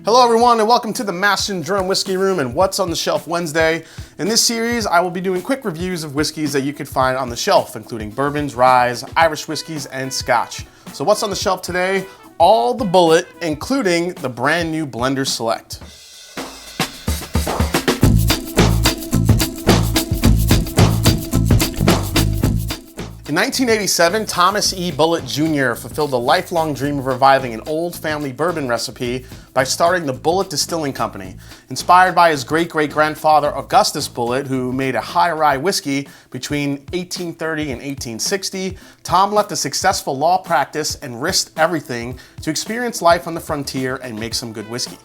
Hello everyone and welcome to the Mash and Drum Whiskey Room and What's on the Shelf Wednesday. In this series, I will be doing quick reviews of whiskeys that you could find on the shelf, including bourbons, rye, Irish whiskeys, and scotch. So what's on the shelf today? All the Bulleit, including the brand new Blender Select. In 1987, Thomas E. Bulleit Jr. fulfilled the lifelong dream of reviving an old family bourbon recipe by starting the Bulleit Distilling Company. Inspired by his great-great-grandfather Augustus Bulleit, who made a high rye whiskey between 1830 and 1860, Tom left a successful law practice and risked everything to experience life on the frontier and make some good whiskey.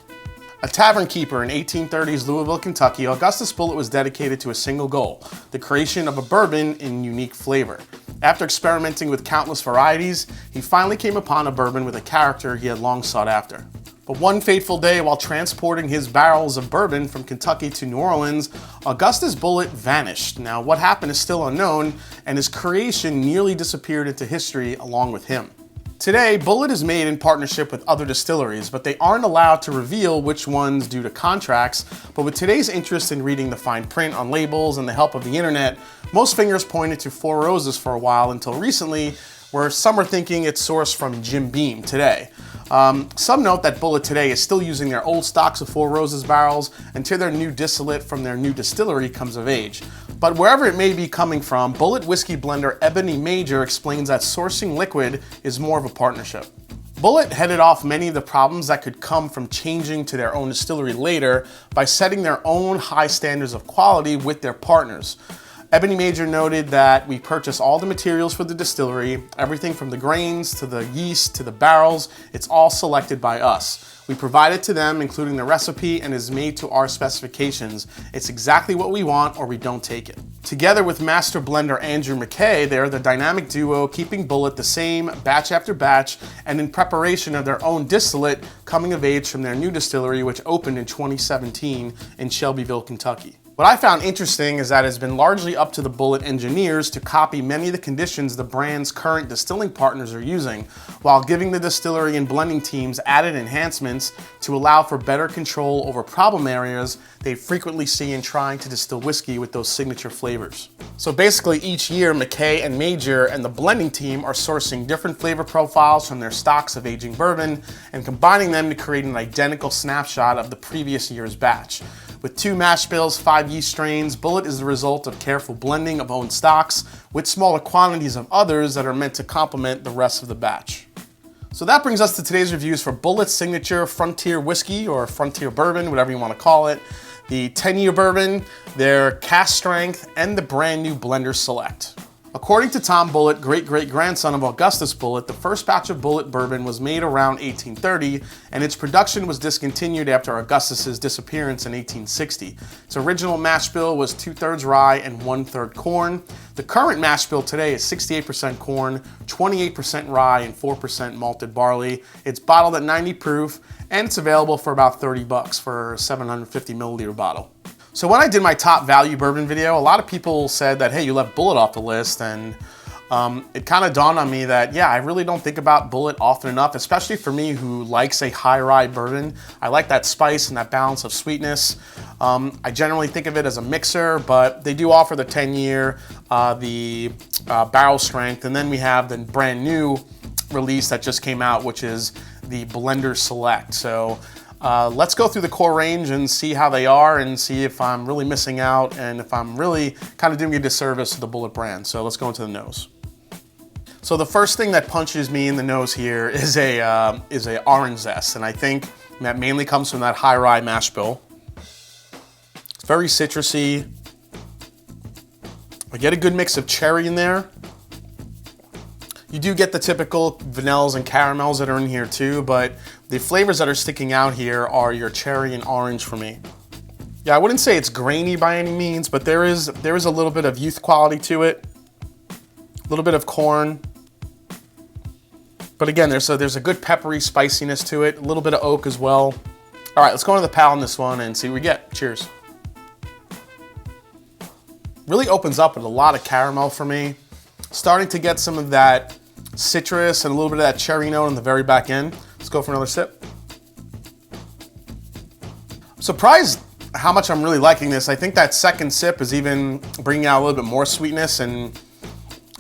A tavern keeper in 1830s Louisville, Kentucky, Augustus Bulleit was dedicated to a single goal, the creation of a bourbon in unique flavor. After experimenting with countless varieties, he finally came upon a bourbon with a character he had long sought after. But one fateful day, while transporting his barrels of bourbon from Kentucky to New Orleans, Augustus Bulleit vanished. Now, what happened is still unknown, and his creation nearly disappeared into history along with him. Today, Bulleit is made in partnership with other distilleries, but they aren't allowed to reveal which ones due to contracts. But with today's interest in reading the fine print on labels and the help of the internet, most fingers pointed to Four Roses for a while until recently, where some are thinking it's sourced from Jim Beam today. Some note that Bulleit today is still using their old stocks of Four Roses barrels until their new distillate from their new distillery comes of age. But wherever it may be coming from, Bulleit whiskey blender Ebony Major explains that sourcing liquid is more of a partnership. Bulleit headed off many of the problems that could come from changing to their own distillery later by setting their own high standards of quality with their partners. Ebony Major noted that we purchase all the materials for the distillery, everything from the grains to the yeast to the barrels, it's all selected by us. We provide it to them, including the recipe, and is made to our specifications. It's exactly what we want or we don't take it. Together with master blender Andrew McKay, they're the dynamic duo keeping Bulleit the same batch after batch and in preparation of their own distillate coming of age from their new distillery, which opened in 2017 in Shelbyville, Kentucky. What I found interesting is that it's been largely up to the Bulleit engineers to copy many of the conditions the brand's current distilling partners are using, while giving the distillery and blending teams added enhancements to allow for better control over problem areas they frequently see in trying to distill whiskey with those signature flavors. So basically each year, McKay and Major and the blending team are sourcing different flavor profiles from their stocks of aging bourbon and combining them to create an identical snapshot of the previous year's batch. With 2 mash bills, 5 yeast strains, Bulleit is the result of careful blending of own stocks with smaller quantities of others that are meant to complement the rest of the batch. So that brings us to today's reviews for Bulleit's signature Frontier Whiskey, or Frontier Bourbon, whatever you want to call it, the 10-year bourbon, their cask strength, and the brand new Blender Select. According to Tom Bulleit, great-great-grandson of Augustus Bulleit, the first batch of Bulleit bourbon was made around 1830, and its production was discontinued after Augustus's disappearance in 1860. Its original mash bill was 2/3 rye and 1/3 corn. The current mash bill today is 68% corn, 28% rye, and 4% malted barley. It's bottled at 90 proof, and it's available for about $30 for a 750 milliliter bottle. So when I did my top value bourbon video, a lot of people said that, hey, you left Bulleit off the list, and it kind of dawned on me that, yeah, I really don't think about Bulleit often enough, especially for me who likes a high rye bourbon. I like that spice and that balance of sweetness. I generally think of it as a mixer, but they do offer the 10-year, the barrel strength, and then we have the brand new release that just came out, which is the Blender Select. So let's go through the core range and see how they are and see if I'm really missing out and if I'm really kind of doing a disservice to the Bulleit brand. So let's go into the nose. So the first thing that punches me in the nose here is a orange zest, and I think that mainly comes from that high rye mash bill. It's very citrusy. I get a good mix of cherry in there. You do get the typical vanillas and caramels that are in here too, but the flavors that are sticking out here are your cherry and orange for me. Yeah, I wouldn't say it's grainy by any means, but there is a little bit of youth quality to it, a little bit of corn. But again, there's a good peppery spiciness to it, a little bit of oak as well. All right, let's go into the palate on this one and see what we get. Cheers. Really opens up with a lot of caramel for me. Starting to get some of that citrus and a little bit of that cherry note on the very back end. Let's go for another sip. Surprised how much I'm really liking this. I think that second sip is even bringing out a little bit more sweetness, and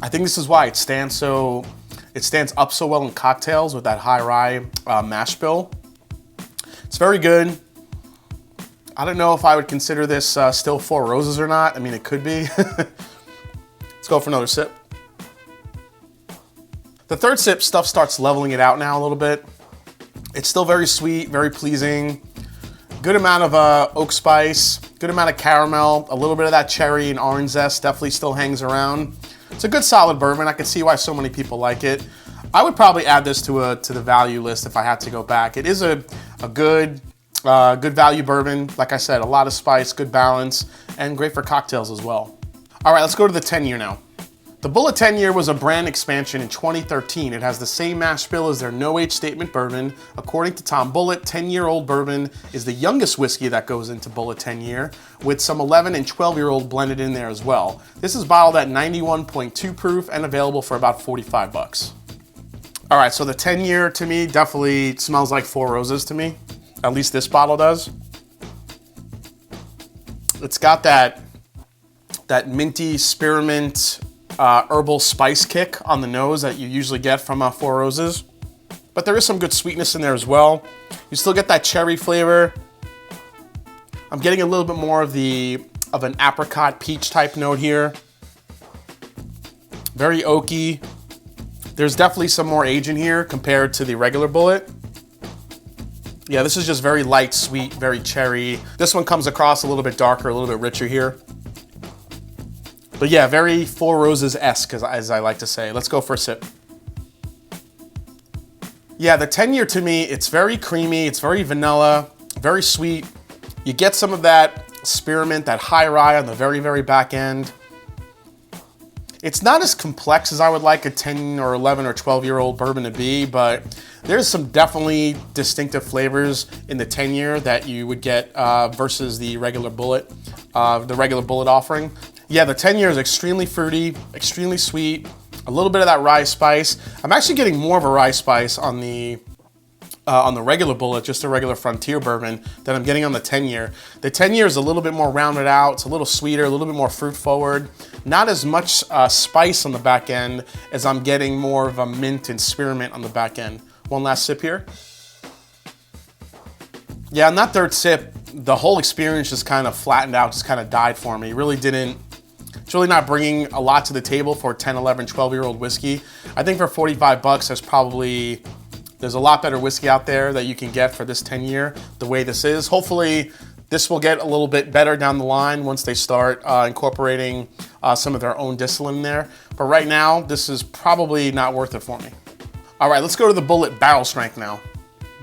I think this is why it stands up so well in cocktails with that high rye mash bill. It's very good. I don't know if I would consider this still Four Roses or not. I mean, it could be. Let's go for another sip. The third sip, stuff starts leveling it out now a little bit. It's still very sweet, very pleasing. Good amount of oak spice, good amount of caramel, a little bit of that cherry and orange zest definitely still hangs around. It's a good solid bourbon. I can see why so many people like it. I would probably add this to the value list if I had to go back. It is a good value bourbon. Like I said, a lot of spice, good balance, and great for cocktails as well. All right, let's go to the 10-year now. The Bulleit 10-year was a brand expansion in 2013. It has the same mash bill as their no-age statement bourbon. According to Tom Bulleit, 10-year-old bourbon is the youngest whiskey that goes into Bulleit 10-year, with some 11 and 12-year-old blended in there as well. This is bottled at 91.2 proof and available for about 45 bucks. All right, so the 10-year to me definitely smells like Four Roses to me. At least this bottle does. It's got that minty spearmint herbal spice kick on the nose that you usually get from Four Roses. But there is some good sweetness in there as well. You still get that cherry flavor. I'm getting a little bit more of an apricot peach type note here. Very oaky. There's definitely some more age in here compared to the regular Bulleit. Yeah, this is just very light, sweet, very cherry. This one comes across a little bit darker, a little bit richer here. But yeah, very Four Roses-esque, as I like to say. Let's go for a sip. Yeah, the 10-year to me, it's very creamy, it's very vanilla, very sweet. You get some of that spearmint, that high rye on the very, very back end. It's not as complex as I would like a 10 or 11 or 12-year-old bourbon to be, but there's some definitely distinctive flavors in the 10-year that you would get versus the regular Bulleit offering. Yeah, the 10-year is extremely fruity, extremely sweet, a little bit of that rye spice. I'm actually getting more of a rye spice on the regular Bulleit, just a regular Frontier bourbon, than I'm getting on the 10-year. The 10-year is a little bit more rounded out, it's a little sweeter, a little bit more fruit forward. Not as much spice on the back end as I'm getting more of a mint and spearmint on the back end. One last sip here. Yeah, on that third sip, the whole experience just kind of flattened out, just kind of died for me. It's really not bringing a lot to the table for 10, 11, 12-year-old whiskey. I think for 45 bucks, there's a lot better whiskey out there that you can get for this 10-year, the way this is. Hopefully, this will get a little bit better down the line once they start incorporating some of their own distillate in there. But right now, this is probably not worth it for me. All right, let's go to the Bulleit Barrel Strength now.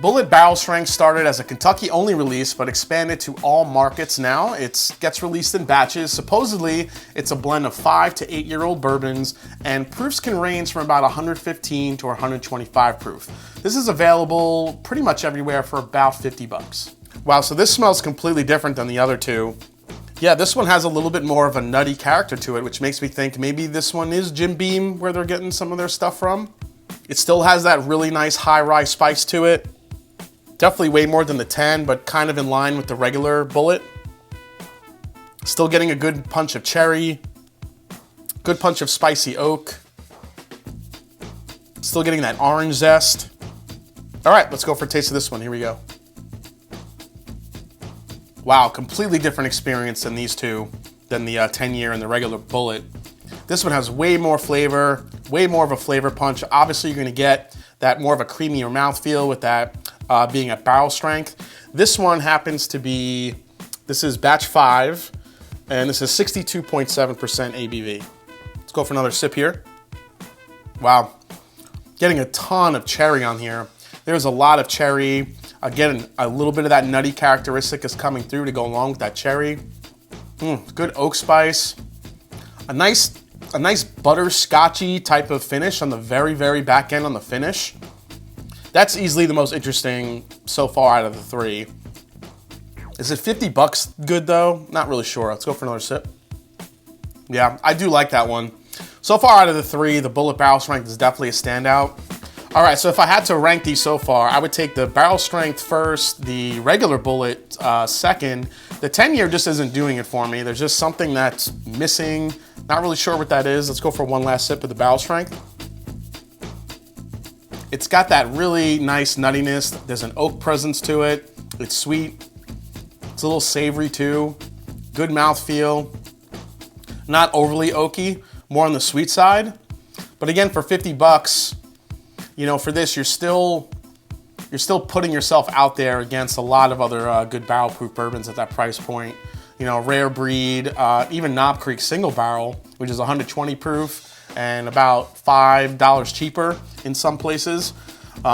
Bulleit Barrel Strength started as a Kentucky-only release, but expanded to all markets now. It gets released in batches. Supposedly, it's a blend of 5 to 8-year-old bourbons, and proofs can range from about 115 to 125 proof. This is available pretty much everywhere for about 50 bucks. Wow, so this smells completely different than the other two. Yeah, this one has a little bit more of a nutty character to it, which makes me think maybe this one is Jim Beam, where they're getting some of their stuff from. It still has that really nice high rye spice to it. Definitely way more than the 10, but kind of in line with the regular Bulleit. Still getting a good punch of cherry, good punch of spicy oak. Still getting that orange zest. All right, let's go for a taste of this one. Here we go. Wow, completely different experience than these two, than the 10-year and the regular Bulleit. This one has way more flavor, way more of a flavor punch. Obviously, you're gonna get that more of a creamier mouthfeel with that being at barrel strength. This one happens to be, this is batch 5, and this is 62.7% ABV. Let's go for another sip here. Wow, getting a ton of cherry on here. There's a lot of cherry. Again, a little bit of that nutty characteristic is coming through to go along with that cherry. Good oak spice. A nice butterscotchy type of finish on the very, very back end on the finish. That's easily the most interesting so far out of the three. Is it 50 bucks good though? Not really sure. Let's go for another sip. Yeah, I do like that one. So far out of the three, the Bulleit Barrel Strength is definitely a standout. All right, so if I had to rank these so far, I would take the barrel strength first, the regular Bulleit second. The 10-year just isn't doing it for me. There's just something that's missing. Not really sure what that is. Let's go for one last sip of the barrel strength. It's got that really nice nuttiness. There's an oak presence to it. It's sweet. It's a little savory too. Good mouthfeel. Not overly oaky, more on the sweet side. But again, for 50 bucks, you know, for this, you're still putting yourself out there against a lot of other good barrel proof bourbons at that price point. You know, Rare Breed, even Knob Creek single barrel, which is 120 proof and about $5 cheaper in some places.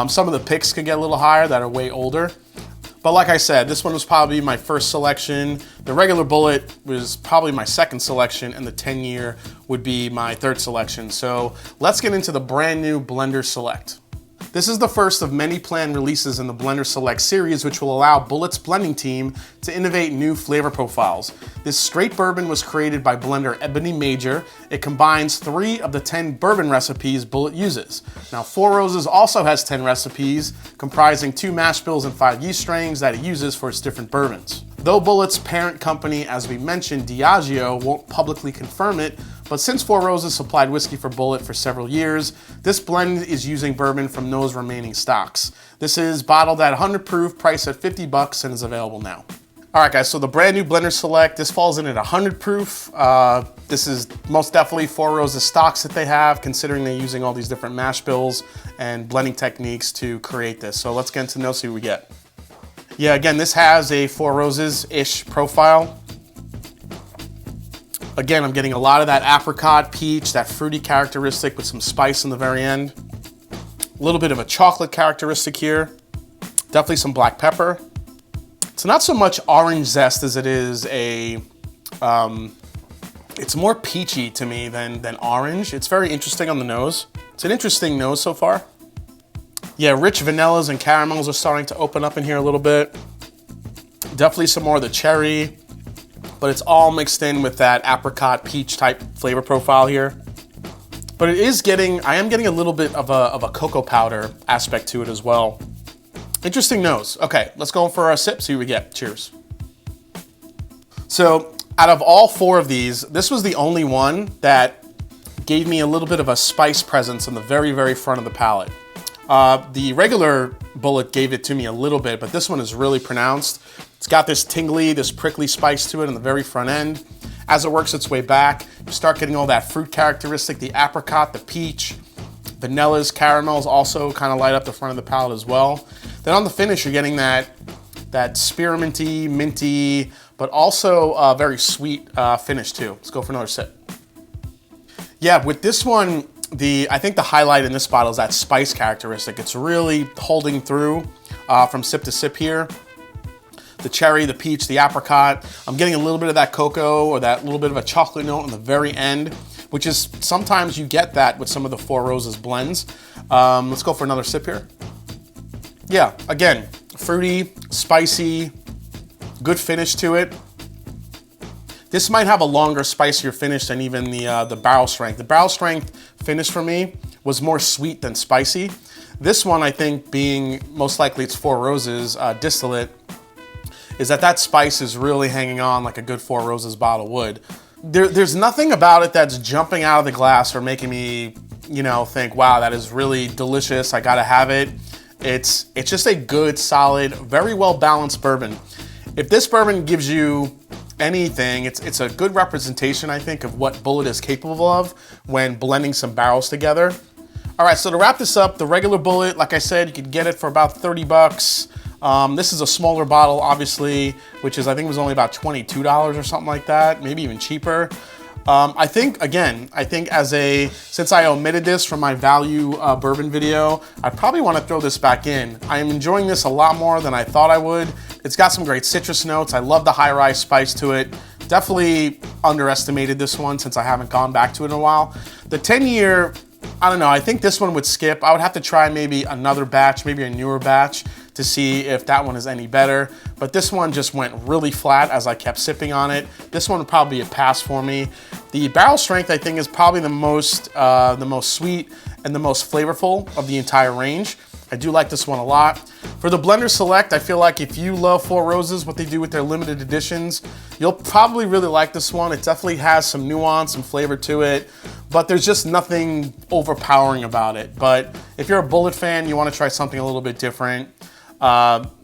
Some of the picks could get a little higher that are way older. But like I said, this one was probably my first selection. The regular Bulleit was probably my second selection, and the 10-year would be my third selection. So let's get into the brand new Blender Select. This is the first of many planned releases in the Blender Select series, which will allow Bulleit's blending team to innovate new flavor profiles. This straight bourbon was created by blender Ebony Major. It combines 3 of the 10 bourbon recipes Bulleit uses. Now, Four Roses also has 10 recipes, comprising 2 mash bills and 5 yeast strains that it uses for its different bourbons. Though Bulleit's parent company, as we mentioned, Diageo, won't publicly confirm it, but since Four Roses supplied whiskey for Bulleit for several years, this blend is using bourbon from those remaining stocks. This is bottled at 100 proof, priced at 50 bucks, and is available now. All right, guys, so the brand new Blender Select, this falls in at 100 proof. This is most definitely Four Roses stocks that they have, considering they're using all these different mash bills and blending techniques to create this. So let's get into know, see what we get. Yeah, again, this has a Four Roses-ish profile. Again, I'm getting a lot of that apricot, peach, that fruity characteristic with some spice in the very end. A little bit of a chocolate characteristic here. Definitely some black pepper. It's not so much orange zest as it is it's more peachy to me than orange. It's very interesting on the nose. It's an interesting nose so far. Yeah, rich vanillas and caramels are starting to open up in here a little bit. Definitely some more of the cherry, but it's all mixed in with that apricot peach type flavor profile here. But I am getting a little bit of a cocoa powder aspect to it as well. Interesting nose. Okay, let's go for a sip, see what we get. Cheers. So out of all 4 of these, this was the only one that gave me a little bit of a spice presence in the very, very front of the palate. The regular Bulleit gave it to me a little bit, but this one is really pronounced. It's got this tingly, this prickly spice to it in the very front end. As it works its way back, you start getting all that fruit characteristic, the apricot, the peach, vanillas, caramels also kind of light up the front of the palate as well. Then on the finish, you're getting that spearminty, minty, but also very sweet finish too. Let's go for another sip. Yeah, with this one, I think the highlight in this bottle is that spice characteristic. It's really holding through from sip to sip here. The cherry, the peach, the apricot. I'm getting a little bit of that cocoa or that little bit of a chocolate note in the very end, which is sometimes you get that with some of the Four Roses blends. Let's go for another sip here. Yeah, again, fruity, spicy, good finish to it. This might have a longer, spicier finish than even the barrel strength. The barrel strength finish for me was more sweet than spicy. This one, I think, being most likely it's Four Roses distillate, is that spice is really hanging on like a good Four Roses bottle would. There's nothing about it that's jumping out of the glass or making me, you know, think, wow, that is really delicious, I gotta have it. It's just a good, solid, very well balanced bourbon. If this bourbon gives you anything, it's a good representation, I think, of what Bulleit is capable of when blending some barrels together. All right, so to wrap this up, the regular Bulleit, like I said, you could get it for about 30 bucks. This is a smaller bottle, obviously, which is, I think it was only about $22 or something like that, maybe even cheaper. I think since I omitted this from my value bourbon video, I probably want to throw this back in. I am enjoying this a lot more than I thought I would. It's got some great citrus notes. I love the high rise spice to it. Definitely underestimated this one since I haven't gone back to it in a while. The 10-year, I don't know, I think this one would skip. I would have to try maybe another batch, maybe a newer batch, to see if that one is any better. But this one just went really flat as I kept sipping on it. This one would probably be a pass for me. The barrel strength, I think, is probably the most sweet and the most flavorful of the entire range. I do like this one a lot. For the Blender Select, I feel like if you love Four Roses, what they do with their limited editions, you'll probably really like this one. It definitely has some nuance and flavor to it, but there's just nothing overpowering about it. But if you're a Bulleit fan, you want to try something a little bit different,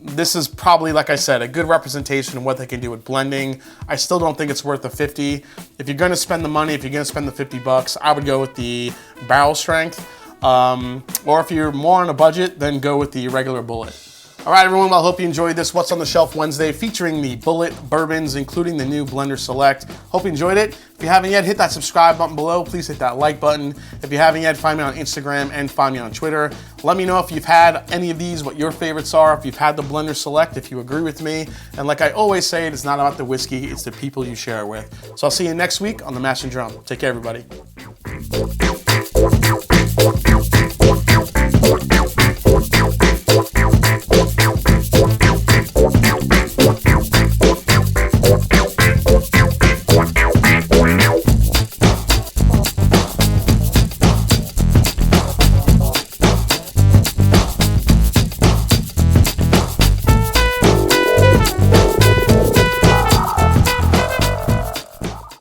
this is probably, like I said, a good representation of what they can do with blending. I still don't think it's worth the 50. If you're gonna spend the money, if you're gonna spend the 50 bucks, I would go with the barrel strength. Or if you're more on a budget, then go with the regular Bulleit. All right, everyone, well, I hope you enjoyed this What's on the Shelf Wednesday featuring the Bulleit bourbons, including the new Blender Select. Hope you enjoyed it. If you haven't yet, hit that subscribe button below. Please hit that like button. If you haven't yet, find me on Instagram and find me on Twitter. Let me know if you've had any of these, what your favorites are, if you've had the Blender Select, if you agree with me. And like I always say, it's not about the whiskey, it's the people you share it with. So I'll see you next week on The Mash and Drum. Take care, everybody.